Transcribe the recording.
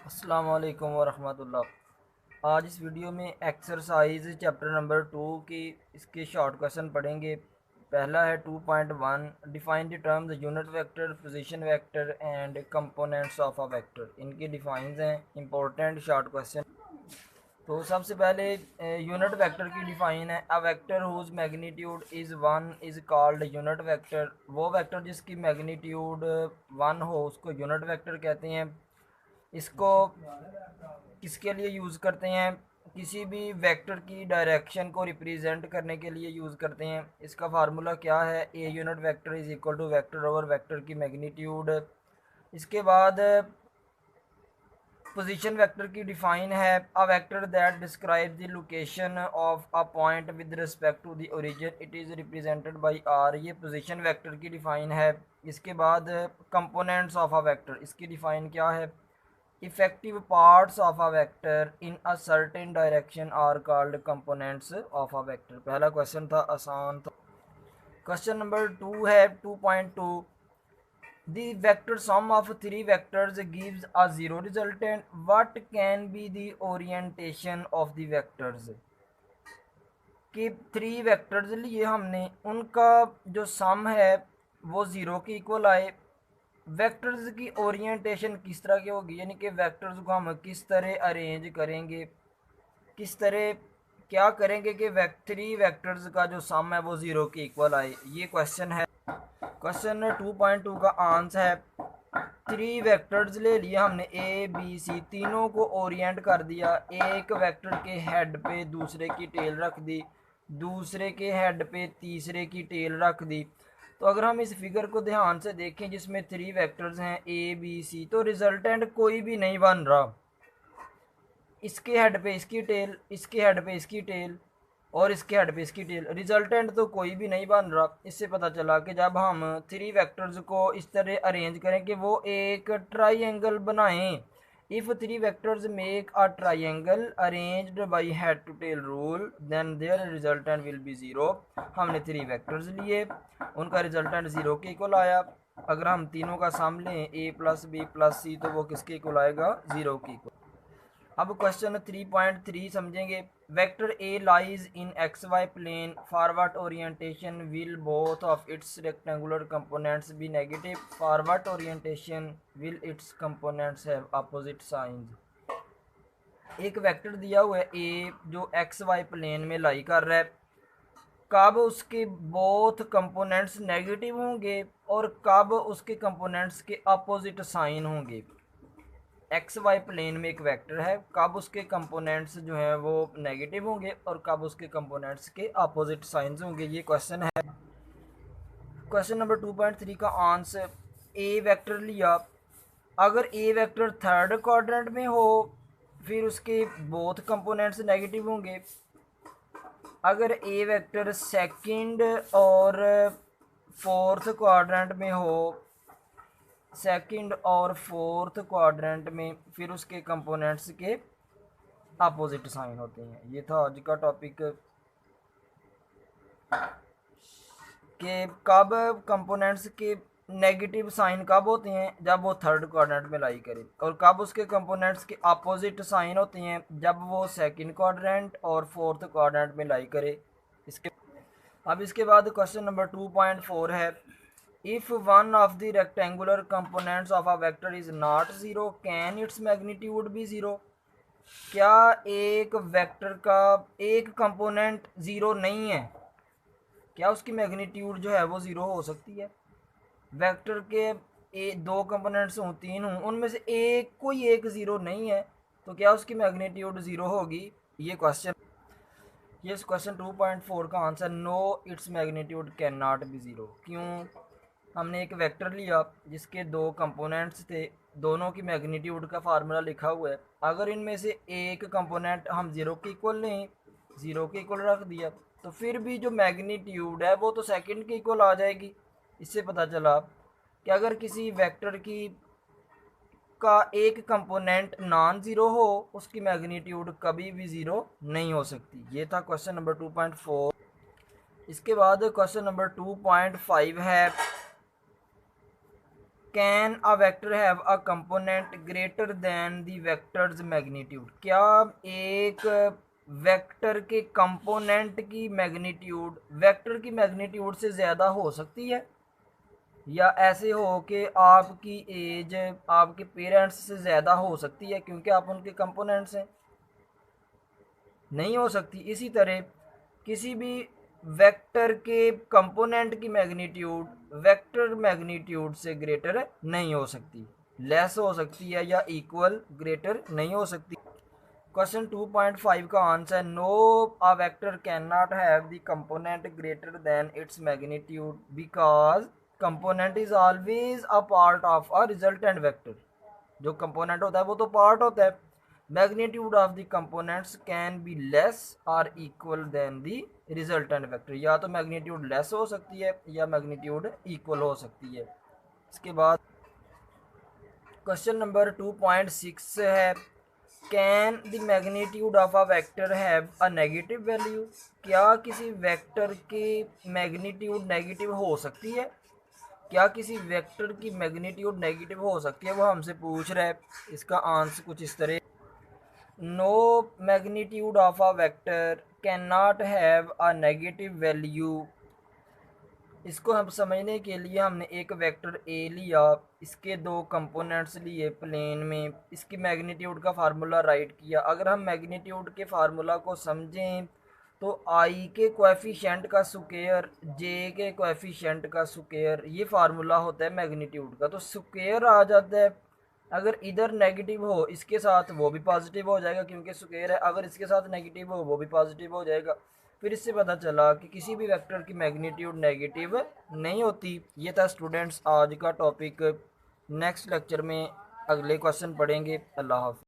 अस्सलाम वालेकुम वरहमतुल्लाह। आज इस वीडियो में एक्सरसाइज चैप्टर नंबर 2 की इसके शॉर्ट क्वेश्चन पढ़ेंगे। पहला है 2.1, define the terms unit vector, position vector and components of a vector. इनके डिफाइंस हैं, इंपॉर्टेंट शॉर्ट क्वेश्चन। तो सबसे पहले यूनिट वेक्टर की डिफाइन है, a vector whose magnitude is 1 is called unit vector. वो वेक्टर जिसकी मैग्नीट्यूड 1 हो उसको यूनिट वेक्टर कहते हैं। इसको किसके लिए यूज़ करते हैं? किसी भी वेक्टर की डायरेक्शन को रिप्रेजेंट करने के लिए यूज़ करते हैं। इसका फार्मूला क्या है? A unit vector is equal to vector over vector की मैग्नीट्यूड। इसके बाद पोजीशन वेक्टर की डिफाइन है, a vector that describe the location of a point with respect to the origin, it is represented by R. ये position vector की define है। इसके बाद कंपोनेंट्स ऑफ अ वेक्टर, इसकी डिफाइन क्या है? Effective parts of a vector in a certain direction are called components of a vector. पहला question था, आसान था। क्वेश्चन नंबर 2 है 2.2, the vector sum of three vectors gives a zero resultant. What can be the orientation of the vectors? कि three vectors लिए हमने, उनका जो सम है वो ज़ीरो के इक्वल आए। वेक्टर्स की ओरिएंटेशन किस तरह की होगी, यानी कि वेक्टर्स को हम किस तरह अरेंज करेंगे, किस तरह क्या करेंगे कि थ्री वेक्टर्स का जो सम है वो ज़ीरो के इक्वल आए। ये क्वेश्चन है। क्वेश्चन 2.2 का आंसर है, थ्री वेक्टर्स ले लिए हमने, ए बी सी, तीनों को ओरिएंट कर दिया। एक वेक्टर के हेड पे दूसरे की टेल रख दी, दूसरे के हेड पे तीसरे की टेल रख दी। तो अगर हम इस फिगर को ध्यान से देखें जिसमें थ्री वेक्टर्स हैं ए बी सी, तो रिजल्टेंट कोई भी नहीं बन रहा। इसके हेड पे इसकी टेल, इसके हेड पे इसकी टेल और इसके हेड पे इसकी टेल, रिजल्टेंट तो कोई भी नहीं बन रहा। इससे पता चला कि जब हम थ्री वेक्टर्स को इस तरह अरेंज करें कि वो एक ट्राइंगल बनाएं, if three vectors make a triangle arranged by head to tail rule then their resultant will be zero. हमने थ्री वेक्टर्स लिए, उनका रिजल्टेंट ज़ीरो के इक्वल आया। अगर हम तीनों का सम लें ए प्लस बी प्लस सी, तो वो किसके इक्वल आएगा? ज़ीरो के इक्वल। अब क्वेश्चन 3.3 समझेंगे। Vector A lies in x y plane, forward orientation will both of its rectangular components be negative. Forward orientation will its components have opposite signs. एक vector दिया हुआ है ए जो एक्स वाई प्लेन में लाई कर रहा है, कब उसके बोथ कंपोनेंट्स नेगेटिव होंगे और कब उसके कंपोनेंट्स के अपोजिट साइन होंगे। एक्स वाई प्लेन में एक वेक्टर है, कब उसके कंपोनेंट्स जो हैं वो नेगेटिव होंगे और कब उसके कंपोनेंट्स के अपोजिट साइंस होंगे। ये क्वेश्चन है। क्वेश्चन नंबर 2.3 का आंसर, ए वेक्टर लिया, अगर ए वेक्टर थर्ड क्वाड्रेंट में हो फिर उसके बोथ कंपोनेंट्स नेगेटिव होंगे। अगर ए वेक्टर सेकंड और फोर्थ क्वाड्रेंट में हो, सेकंड और फोर्थ क्वाड्रेंट में, फिर उसके कंपोनेंट्स के अपोजिट साइन होते हैं। ये था आज का टॉपिक कि कब कंपोनेंट्स के नेगेटिव साइन कब होते हैं, जब वो थर्ड क्वाड्रेंट में लाई करे, और कब उसके कंपोनेंट्स के अपोजिट साइन होते हैं, जब वो सेकंड क्वाड्रेंट और फोर्थ क्वाड्रेंट में लाई करे। इसके अब इसके बाद क्वेश्चन नंबर 2.4 है, if one of the rectangular components of a vector is not zero can its magnitude भी ज़ीरो। क्या एक वेक्टर का एक कंपोनेंट ज़ीरो नहीं है, क्या उसकी मैग्नीट्यूड जो है वो ज़ीरो हो सकती है? वेक्टर के दो कंपोनेंट्स हों, तीन हों, उनमें से एक कोई एक ज़ीरो नहीं है, तो क्या उसकी मैग्नीट्यूड ज़ीरो होगी? ये क्वेश्चन, ये इस क्वेश्चन 2.4 का answer, no its magnitude can not be zero. क्यों? हमने एक वेक्टर लिया जिसके दो कंपोनेंट्स थे, दोनों की मैग्नीट्यूड का फार्मूला लिखा हुआ है। अगर इनमें से एक कंपोनेंट हम ज़ीरो के इक्वल लें, ज़ीरो के इक्वल रख दिया, तो फिर भी जो मैग्नीट्यूड है वो तो सेकंड के इक्वल आ जाएगी। इससे पता चला कि अगर किसी वेक्टर की का एक कंपोनेंट नॉन ज़ीरो हो, उसकी मैग्नीट्यूड कभी भी ज़ीरो नहीं हो सकती। ये था क्वेश्चन नंबर 2.4। इसके बाद क्वेश्चन नंबर 2.5 है can a vector have a component greater than the vectors magnitude, क्या एक वेक्टर के कंपोनेंट की मैग्नीट्यूड वेक्टर की मैग्नीट्यूड से ज़्यादा हो सकती है, या ऐसे हो कि आपकी एज आपके पेरेंट्स से ज़्यादा हो सकती है क्योंकि आप उनके कंपोनेंट्स हैं? नहीं हो सकती। इसी तरह किसी भी वेक्टर के कंपोनेंट की मैग्नीट्यूड वेक्टर मैग्नीट्यूड से ग्रेटर नहीं हो सकती, लेस हो सकती है या इक्वल, ग्रेटर नहीं हो सकती। क्वेश्चन 2.5 का answer no, a vector can not have the component greater than its magnitude because component is always a part of a resultant vector. जो कंपोनेंट होता है वो तो पार्ट होता है। Magnitude of the components can be less or equal than the resultant vector, या तो magnitude less हो सकती है या मैग्नीट्यूड इक्वल हो सकती है। इसके बाद क्वेश्चन नंबर 2.6 है can the magnitude of a vector have a negative value, क्या किसी वेक्टर की मैग्नीट्यूड नेगेटिव हो सकती है? क्या किसी वेक्टर की मैग्नीट्यूड नेगेटिव हो सकती है, वो हमसे पूछ रहा है। इसका आंसर कुछ इस तरह, no magnitude of a vector can not have a negative value. इसको हम समझने के लिए हमने एक वेक्टर ए लिया, इसके दो कंपोनेंट्स लिए प्लेन में, इसकी मैग्नीट्यूड का फार्मूला राइट किया। अगर हम मैग्नीट्यूड के फार्मूला को समझें तो आई के कोएफिशिएंट का स्क्वायर जे के कोएफिशिएंट का स्क्वायर, ये फार्मूला होता है मैग्नीट्यूड का, तो स्क्वायर आ जाता है। अगर इधर नेगेटिव हो इसके साथ वो भी पॉजिटिव हो जाएगा क्योंकि स्क्वायर है, अगर इसके साथ नेगेटिव हो वो भी पॉजिटिव हो जाएगा। फिर इससे पता चला कि किसी भी वेक्टर की मैग्नीट्यूड नेगेटिव नहीं होती। ये था स्टूडेंट्स आज का टॉपिक। नेक्स्ट लेक्चर में अगले क्वेश्चन पढ़ेंगे। अल्लाह हाफ़िज़।